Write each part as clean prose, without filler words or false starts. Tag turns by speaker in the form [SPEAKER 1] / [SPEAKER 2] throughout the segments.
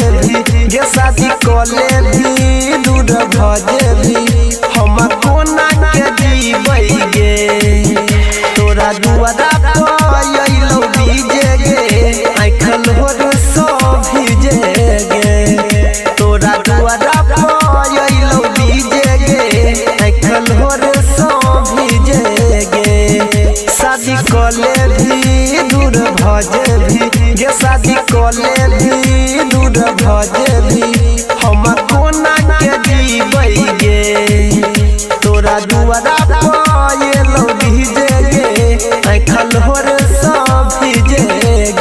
[SPEAKER 1] भी गे शादी कले भी दूर भजे भी हम कोना के जीबै गे तोरा दुआरा पयलो बीजे गे आँखल होर सब भीजे गे तोरा दुआरा पयलो बीजे गे आँखल होर सब भीजे गे शादी कले भी दूर भजे भी गे शादी कले भी दूर भजे भी हम कोना के जीबै गे तोरा दुआरा पयलो भीजे गे आँखल होर सब भीजे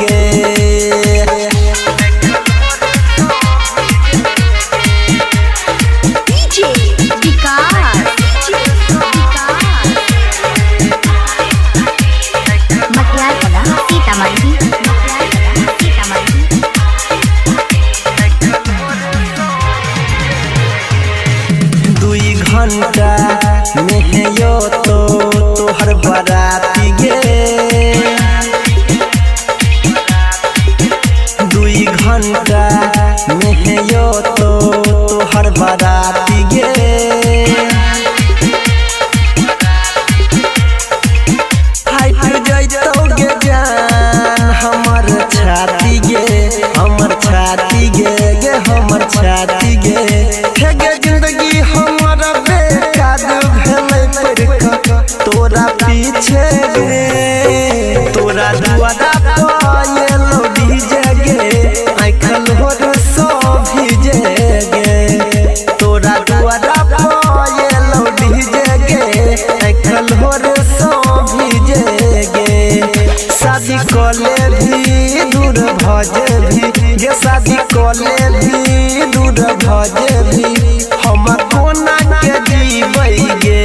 [SPEAKER 1] गे घंटा में यो तो तोहर बराती गे 2 घंटा में यो तो तोहर बराती गे फाइट जइतो गे जान हमर छाती गे हमर छाती गे गे हमर छाती गे हे गे जिंदगी हमर बेकार भेलै पड़का तोरा पीछे गे तोरा दुआरा पयलो भीजे गे आँखल होर सब भीजे गे तोरा दुआरा पयलो भीजे गे आँखल होर सब भीजे गे शादी कले भी दूर भजे भी गे शादी कले भी दूर भजे भी हम कोना के जीबै गे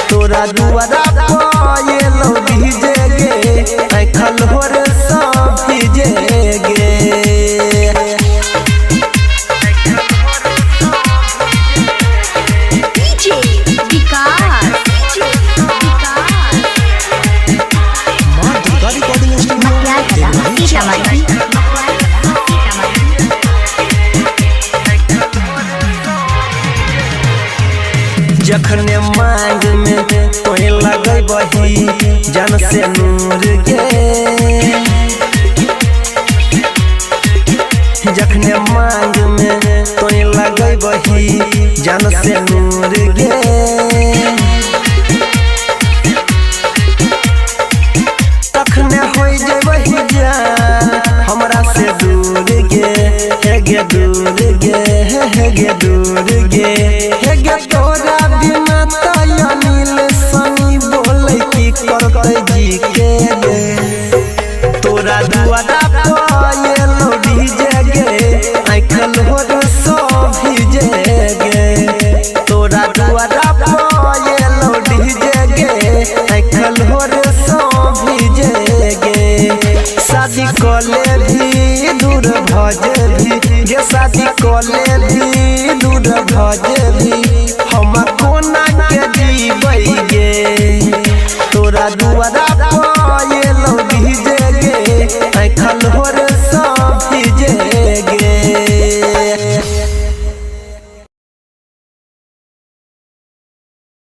[SPEAKER 1] तोरा दुआरा पयलो भीजे गे आँखल होर सब भीजे गे जखने मांग में तोहे लगे बही जन से नूर गे जखने मांग में तोहे लगे बही जन से नूर गे तखने हो जेबही जान हमरा से दूर गे हे गे दूर गे हे गे दूर गे हे गे